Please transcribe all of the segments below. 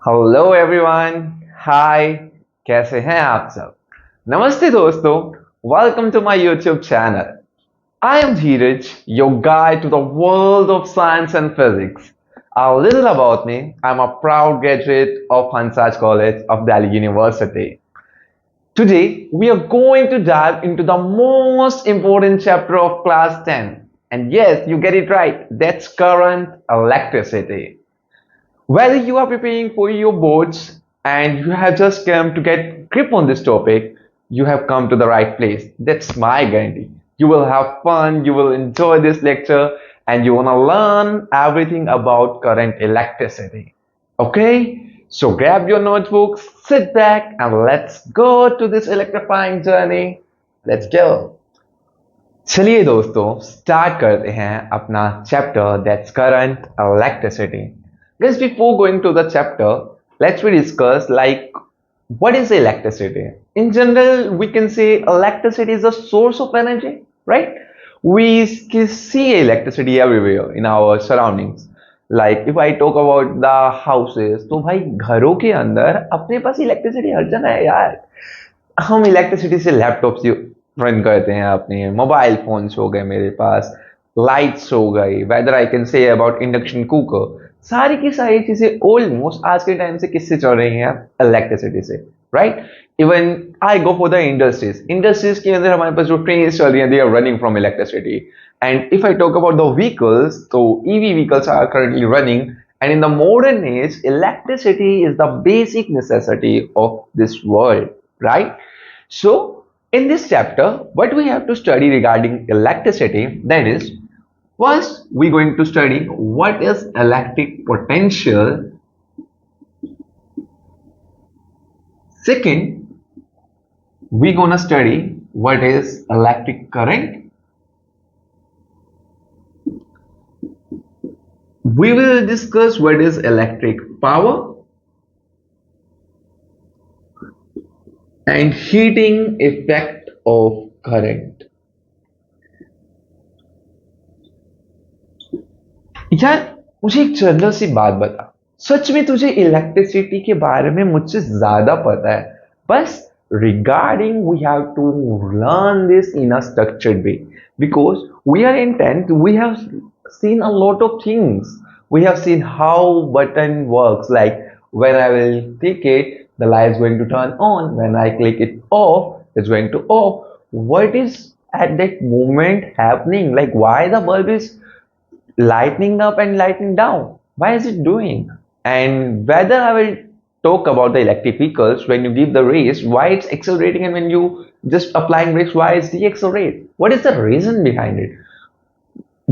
Hello everyone. हाय। कैसे हैं आप सब? नमस्ते दोस्तों। Welcome to my YouTube channel. I am Dheeraj, your guide to the world of science and physics. A little about me: I'm a proud graduate of Hansraj College of Delhi University. Today, we are going to dive into the most important chapter of class 10. And yes, you get it right, that's current electricity. Whether you are preparing for your boards and you have just come to get grip on this topic, you have come to the right place. That's my guarantee. You will have fun, you will enjoy this lecture, and you want to learn everything about current electricity. Okay? So grab your notebooks, sit back, and let's go to this electrifying journey. Let's go. चलिए दोस्तों, start करते हैं अपना chapter that's current electricity. Guys, before going to the chapter, let's we discuss like what is electricity. In general, we can say electricity is a source of energy, right? We see electricity everywhere in our surroundings. Like if I talk about the houses, तो भाई घरों के अंदर अपने पास electricity हर जगह है यार. हम इलेक्ट्रिसिटी से लैपटॉप्स रन करते हैं, अपने मोबाइल फोन्स हो गए मेरे पास, लाइट्स हो गई, whether I can say about induction cooker, सारी की सारी चीजें ऑलमोस्ट आज के टाइम से किससे चल रही हैं? इलेक्ट्रिसिटी से, right? Even I go for the industries. Industries के अंदर हमारे पास जो ट्रेन चल रही हैं, they are running from electricity. And if I talk about the vehicles, तो EV vehicles are currently running. And in the modern age, electricity is the basic necessity of this world, right? So, in this chapter, what we have to study regarding electricity, that is, first we're going to study what is electric potential. Second, we're gonna study what is electric current. We will discuss what is electric power and heating effect of current. यार, मुझे एक general सी बात बता, सच में तुझे electricity के बारे में मुझसे ज्यादा पता है? बस regarding we have to learn this in a structured way, because we are in 10th, we have seen a lot of things. We have seen how button works, like when I will click it, the light is going to turn on. When I click it off, it's going to off. What is at that moment happening? Like why the bulb is lightening up and lightening down? Why is it doing? And whether I will talk about the electric vehicles, when you give the race, why it's accelerating, and when you just applying brakes, why it's deaccelerate? What is the reason behind it?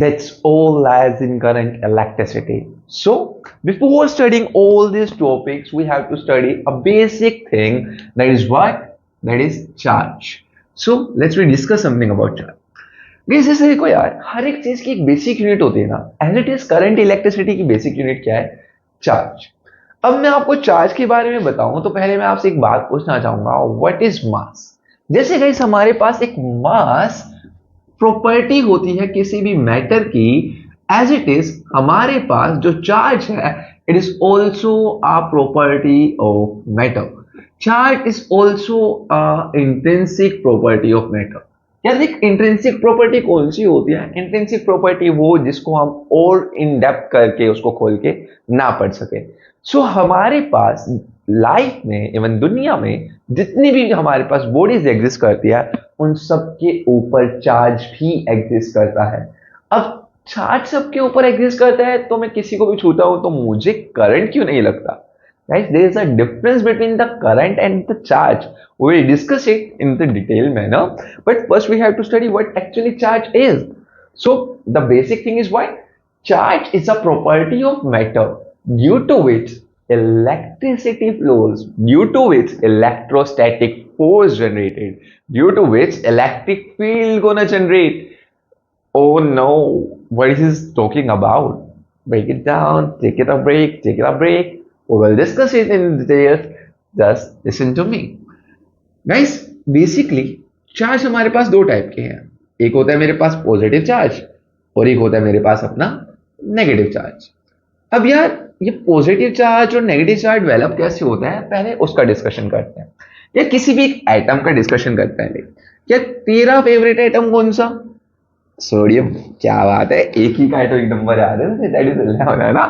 That's all lies in current electricity. So, before studying all these topics, we have to study a basic thing, that is what? That is charge. So, let's we discuss something about charge. Guys, जैसे देखो यार, हर एक चीज की एक basic unit होती है ना. As it is current electricity की बेसिक यूनिट क्या है? चार्ज. अब मैं आपको चार्ज के बारे में बताऊं तो पहले मैं आपसे एक बात पूछना चाहूंगा, व्हाट इज मास? जैसे गाइस हमारे पास एक मास प्रॉपर्टी होती है किसी भी मैटर की, एज इट इज हमारे पास जो चार्ज है, it is also a property of matter. Charge is also a intrinsic property of matter. यार देख, इंट्रिंसिक प्रॉपर्टी कौन सी होती है? इंट्रिंसिक प्रॉपर्टी वो जिसको हम और इन डेप्थ करके उसको खोल के ना पढ़ सके. सो हमारे पास लाइफ में, इवन दुनिया में जितनी भी हमारे पास बॉडीज एग्जिस्ट करती है, उन सब के ऊपर चार्ज भी एग्जिस्ट करता है. अब चार्ज सबके ऊपर एग्जिस्ट करता है तो मैं किसी को भी छूता हूं तो मुझे करंट क्यों नहीं लगता? Guys, there is a difference between the current and the charge. We will discuss it in the detailed manner. But first we have to study what actually charge is. So the basic thing is what? Charge is a property of matter due to which electricity flows, due to which electrostatic force generated, due to which electric field gonna generate. Oh no, what is this talking about? Break it down, take it a break, take it a break. We will discuss it in detail. Just listen to me. Guys, basically charge हमारे पास दो type के हैं. एक होता है मेरे पास positive charge और एक होता है मेरे पास अपना नेगेटिव चार्ज. अब यार ये पॉजिटिव चार्ज और नेगेटिव चार्ज डेवलप कैसे होता है, पहले उसका डिस्कशन करते हैं। या किसी भी एक एटम का डिस्कशन करते हैं पहले। क्या तेरा फेवरेट एटम कौन सा? सोडियम। क्या बात है, एक ही का तो एक नंबर याद है, दैट इज है ना।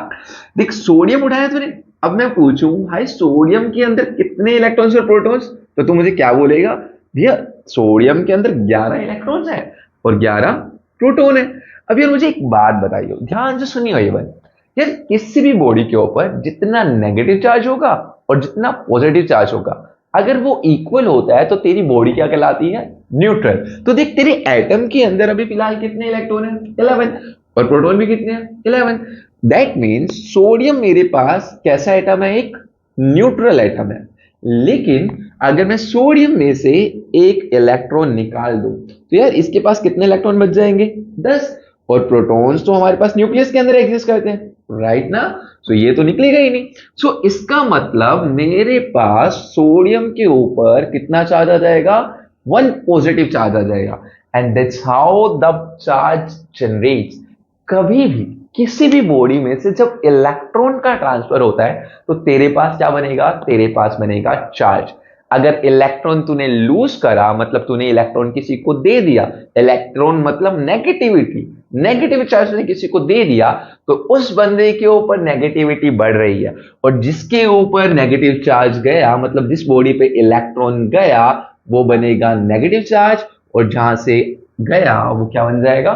देख सोडियम उठाया तूने, अब मैं पूछूं भाई सोडियम के अंदर कितने इलेक्ट्रॉन्स और प्रोटॉन्स, तो तू मुझे क्या बोलेगा, भैया सोडियम के अंदर 11 इलेक्ट्रॉन्स है और 11 प्रोटॉन है। अब यार मुझे एक बात बताइए, ध्यान से सुनिए ये बात। यार किसी भी बॉडी के ऊपर जितना नेगेटिव चार्ज होगा और जितना पॉजिटिव चार्ज होगा, अगर वो इक्वल होता है तो तेरी बॉडी क्या कहलाती है, न्यूट्रल। तो देख तेरे एटम के अंदर अभी फिलहाल कितने इलेक्ट्रॉन है, 11, और प्रोटॉन भी कितने हैं, 11। दैट मीन्स सोडियम मेरे पास कैसा एटम है, एक न्यूट्रल एटम है। लेकिन अगर मैं सोडियम में से एक इलेक्ट्रॉन निकाल दूं तो यार इसके पास कितने इलेक्ट्रॉन बच जाएंगे, 10। और प्रोटॉन्स तो हमारे पास न्यूक्लियस के अंदर एग्जिस्ट करते हैं, राइट ना। सो ये तो निकलेगा ही नहीं। सो इसका मतलब मेरे पास सोडियम के ऊपर कितना चार्ज आ जाएगा, 1 पॉजिटिव चार्ज आ जाएगा। And that's how the charge generates. कभी भी किसी भी बॉडी में से जब इलेक्ट्रॉन का ट्रांसफर होता है तो तेरे पास क्या बनेगा, तेरे पास बनेगा चार्ज। अगर इलेक्ट्रॉन तूने लूज करा मतलब तूने इलेक्ट्रॉन किसी को दे दिया, इलेक्ट्रॉन मतलब नेगेटिविटी, नेगेटिव चार्ज ने किसी को दे दिया, तो उस बंदे के ऊपर नेगेटिविटी बढ़ रही है। और जिसके ऊपर नेगेटिव चार्ज गया मतलब जिस बॉडी पे इलेक्ट्रॉन गया वो बनेगा नेगेटिव चार्ज, और जहां से गया वो क्या बन जाएगा,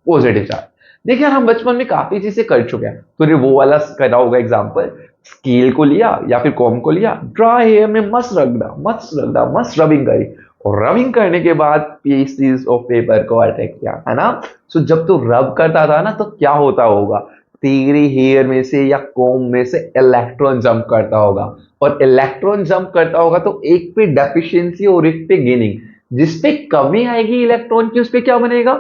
पॉजिटिव चार्ज। देखिए यार हम बचपन में काफी चीजें कर चुके हैं, तूने वो वाला करा होगा एग्जाम्पल, स्केल को लिया या फिर कॉम को लिया, ड्राई हेयर में मस्त रगड़ा, मस्त रगड़ा, मस्त रबिंग करी, और रबिंग करने के बाद पीसीज ऑफ पेपर को अटैक किया, है ना। सो जब तू रब करता था ना तो क्या होता होगा, तेरे हेयर में से या कॉम में से इलेक्ट्रॉन जंप करता होगा, और इलेक्ट्रॉन जंप करता होगा तो एक पे डेफिशिएंसी और एक पे गेनिंग। जिस पे कमी आएगी इलेक्ट्रॉन की उस पे क्या बनेगा,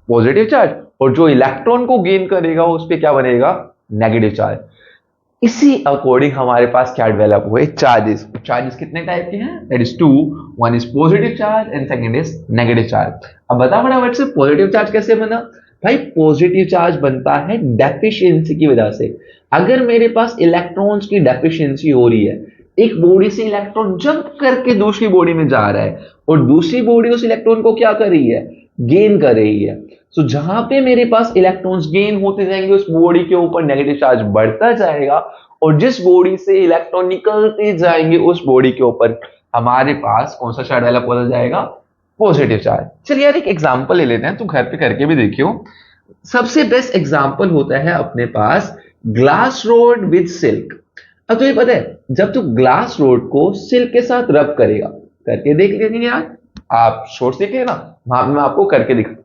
पॉजिटिव चार्ज, और जो इलेक्ट्रॉन को गेन करेगा उस पे क्या बनेगा, नेगेटिव चार्ज। इसी अकॉर्डिंग हमारे पास क्या डेवलप हुए, चार्जेस। चार्जेस कितने टाइप के हैं, that is two, one is positive charge and second is negative charge. अब बता फटाफट से पॉजिटिव चार्ज कैसे बना। भाई पॉजिटिव चार्ज बनता है डेफिशिएंसी की वजह से। अगर मेरे पास इलेक्ट्रॉन्स की डेफिशिएंसी हो रही है, एक बॉडी से इलेक्ट्रॉन जंप करके दूसरी बॉडी में जा रहा है और दूसरी बॉडी उस इलेक्ट्रॉन को क्या कर रही है, गेन कर रही है। सो जहां पे मेरे पास इलेक्ट्रॉन्स गेन होते जाएंगे उस बॉडी के ऊपर नेगेटिव चार्ज बढ़ता जाएगा, और जिस बॉडी से इलेक्ट्रॉन निकलते जाएंगे उस बॉडी के ऊपर हमारे पास कौन सा चार्ज डेवलप होता जाएगा, पॉजिटिव चार्ज। चलिए यार एक एग्जांपल ले लेते हैं, तू घर पे करके भी देखियो। सबसे बेस्ट एग्जांपल होता है अपने पास ग्लास रोड विद सिल्क। अब तुझे पता है जब तू ग्लास रोड को सिल्क के साथ रब करेगा, करके देख लेंगे यार, आप शॉर्ट्स देख लेना, वहां मैं आपको करके दिखा।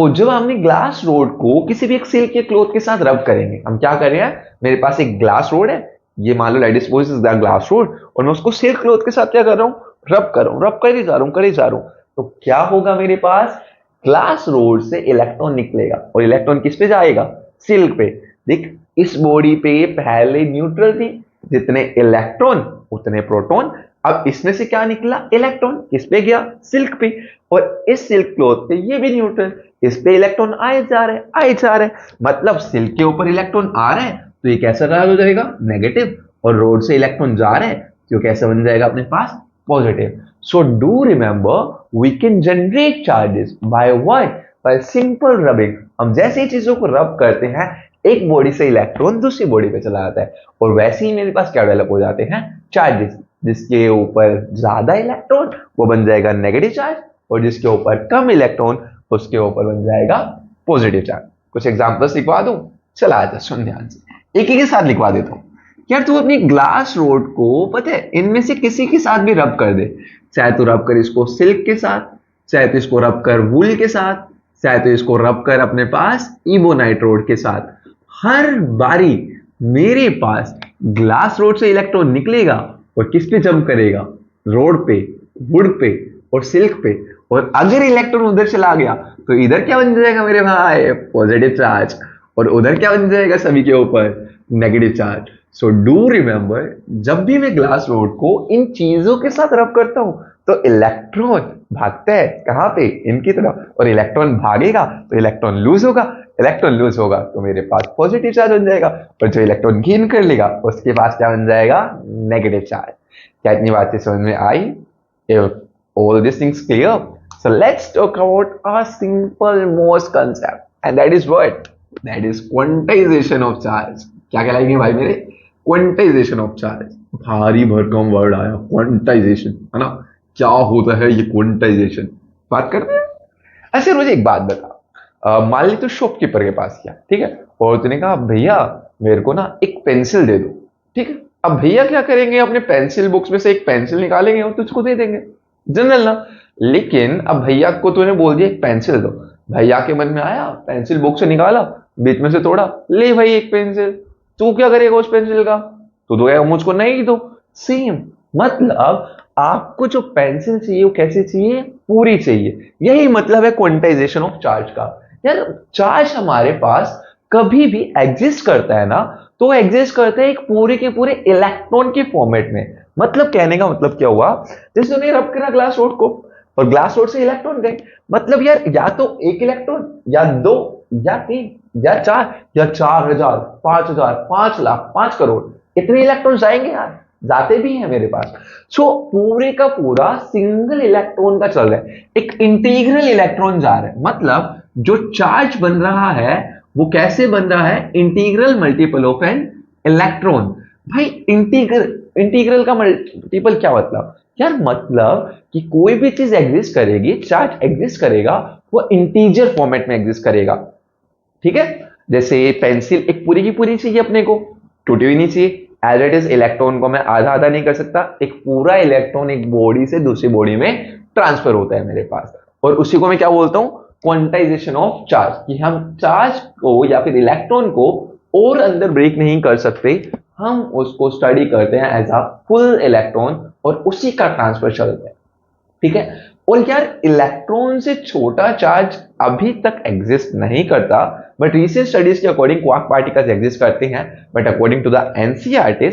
जब हमने ग्लास रोड को किसी भी एक सिल्क के क्लॉथ के साथ रब करेंगे, हम क्या कर रहे हैं, मेरे पास एक ग्लास रोड है, ये मान लो let suppose is the glass rod, और मैं उसको सिल्क क्लॉथ के साथ क्या कर रहा हूँ, रब कर रहा हूँ, रब कर ही जा रहा हूँ, कर ही जा रहा हूँ। तो क्या होगा, मेरे पास ग्लास रोड से इलेक्ट्रॉन निकलेगा, और इलेक्ट्रॉन किस पे जाएगा, सिल्क पे। देख इस बॉडी पे पहले न्यूट्रल थी, जितने इलेक्ट्रॉन उतने प्रोटॉन। अब इसमें से क्या निकला, इलेक्ट्रॉन किस पे गया, सिल्क पे, और इस सिल्क क्लॉथ पे ये भी न्यूट्रल, इस पे इलेक्ट्रॉन आए जा रहे आए जा रहे, मतलब सिल्क के ऊपर इलेक्ट्रॉन आ रहे हैं तो ये कैसा चार्ज हो जाएगा, नेगेटिव, और रोड से इलेक्ट्रॉन जा रहे हैं तो कैसा बन जाएगा अपने पास, positive. So do remember we can generate charges by what, by simple rubbing. हम जैसे ही चीजों को रब करते हैं एक बॉडी से इलेक्ट्रॉन दूसरी बॉडी पे चला जाता है, और वैसे ही मेरे पास क्या डेवलप हो जाते हैं, चार्जेस। जिसके ऊपर ज्यादा इलेक्ट्रॉन वो बन जाएगा नेगेटिव चार्ज, और जिसके ऊपर कम इलेक्ट्रॉन उसके ऊपर बन जाएगा पॉजिटिव चार्ज। कुछ एग्जांपल्स लिखवा दूं, चला आजा सुन ध्यान से, एक ही के साथ लिखवा देता हूं। यार तू अपनी ग्लास रोड को पता है इनमें से किसी के साथ भी रब कर दे, चाहे तू रब कर इसको सिल्क के साथ, चाहे तो इसको रब कर वूल के साथ, चाहे तो इसको रब कर अपने पास इबोनाइट रोड के साथ, हर बारी मेरे पास ग्लास रोड से इलेक्ट्रॉन निकलेगा और किस पे जंप करेगा, रोड पे, वुड पे और सिल्क पे। और अगर इलेक्ट्रॉन उधर चला गया तो इधर क्या बन जाएगा मेरे भाई, पॉजिटिव चार्ज, और उधर क्या बन जाएगा सभी के ऊपर, negative charge. So do remember जब भी मैं ग्लास रोड को इन चीजों के साथ रब करता हूं तो इलेक्ट्रॉन भागता है कहां पे, इनकी तरफ, और इलेक्ट्रॉन भागेगा तो इलेक्ट्रॉन लूज होगा, इलेक्ट्रॉन लूज होगा तो मेरे पास पॉजिटिव चार्ज बन जाएगा, और जो इलेक्ट्रॉन गेन कर लेगा उसके पास क्या बन जाएगा, नेगेटिव चार्ज। क्या इतनी बातें समझ में आई? If all these things clear, so let's talk about a simple most concept, and that is what? That is quantization of charge. क्या कहलाएंगे भाई मेरे? Quantization of charge. भारी भरकम वर्ड आया, क्वांटाइजेशन, है ना? क्या होता है ये क्वांटाइजेशन, बात करते हैं। ऐसे मुझे एक बात बता, मान ली तो शॉपकीपर के पास गया, ठीक है, और तूने कहा भैया मेरे को ना एक पेंसिल दे दो, ठीक है। अब भैया क्या करेंगे, अपने पेंसिल बॉक्स में से एक पेंसिल निकालेंगे और तुझको दे देंगे, जनरल ना। लेकिन अब भैया को तूने बोल दिया एक पेंसिल दो, भैया के मन में आया, पेंसिल बॉक्स से निकाला, बीच में से तोड़ा, ले भाई एक पेंसिल, तू क्या करेगा उस पेंसिल का? तू तो मुझको नहीं दो। सेम मतलब आपको जो पेंसिल चाहिए वो कैसे चाहिए, पूरी चाहिए। यही मतलब है क्वांटाइजेशन ऑफ चार्ज का। यार चार्ज हमारे पास कभी भी एग्जिस्ट करता है ना, तो एग्जिस्ट करता है एक पूरे के पूरे इलेक्ट्रॉन के फॉर्मेट में। मतलब कहने का मतलब क्या हुआ, जैसे उन्हें रब करा ग्लास रोड को, और ग्लास रोड से इलेक्ट्रॉन गए, मतलब यार या तो एक इलेक्ट्रॉन, या दो, या तीन, या चार, या 4,000, 5,000, 5,00,000, 5 करोड़, इतने इलेक्ट्रॉन जाएंगे यार, जाते भी हैं मेरे पास। सो पूरे का पूरा सिंगल इलेक्ट्रॉन का चल रहा है, एक इंटीग्रल इलेक्ट्रॉन जा रहा है। मतलब जो चार्ज बन रहा है वो कैसे बन रहा है, integral multiple of an electron. भाई इंटीग्रल इंटीग्रल का मल्टीपल क्या मतलब यार, मतलब कि कोई भी चीज एग्जिस्ट करेगी, चार्ज एग्जिस्ट करेगा, वो इंटीजर फॉर्मेट में एग्जिस्ट करेगा, ठीक है। जैसे पेंसिल एक पूरी की पूरी चाहिए अपने को, टूटी हुई नहीं चाहिए। एज इट इज इलेक्ट्रॉन को मैं आधा आधा नहीं कर सकता, एक पूरा इलेक्ट्रॉन एक बॉडी से दूसरी बॉडी में ट्रांसफर होता है मेरे पास, और उसी को मैं क्या बोलता हूं, क्वांटाइजेशन ऑफ चार्ज। कि हम चार्ज को या फिर इलेक्ट्रॉन को और अंदर ब्रेक नहीं कर सकते, हम उसको स्टडी करते हैं एज अ फुल इलेक्ट्रॉन, और उसी का ट्रांसफर चलता है, ठीक है। और यार इलेक्ट्रॉन से छोटा चार्ज अभी तक एग्जिस्ट नहीं करता, बट रिसेंट स्टडीज के अकॉर्डिंग क्वार्क पार्टिकल्स एग्जिस्ट करते हैं, but according to the NCERT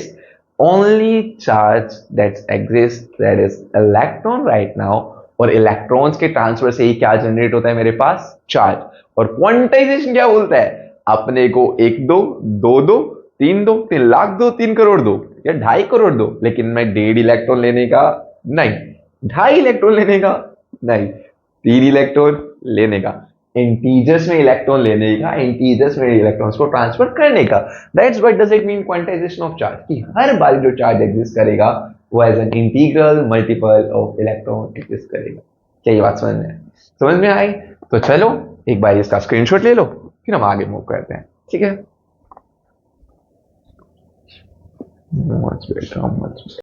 only charge that exist that is electron right now. और इलेक्ट्रॉन्स के ट्रांसफर से ही क्या जनरेट होता है मेरे पास, चार्ज। और क्वांटाइजेशन क्या बोलता है, अपने को एक दो, दो दो, तीन दो, 3,00,000 दो, 3 करोड़ दो, या 2.5 करोड़ दो, लेकिन मैं 1.5 इलेक्ट्रॉन लेने का नहीं, 2.5 इलेक्ट्रॉन लेने का नहीं, 3 इलेक्ट्रॉन लेने का, इंटीजर्स में इलेक्ट्रॉन लेने का, इंटीजर्स में इलेक्ट्रॉन्स को ट्रांसफर करने का। That's what does it mean quantization of charge, कि हर बार जो चार्ज एग्जिस्ट करेगा वो as an integral multiple of electron exist करेगा। क्या ये बात समझ में आई? तो चलो एक बार इसका स्क्रीनशॉट ले लो, फिर हम आगे मूव करते हैं, ठीक है। Much better, much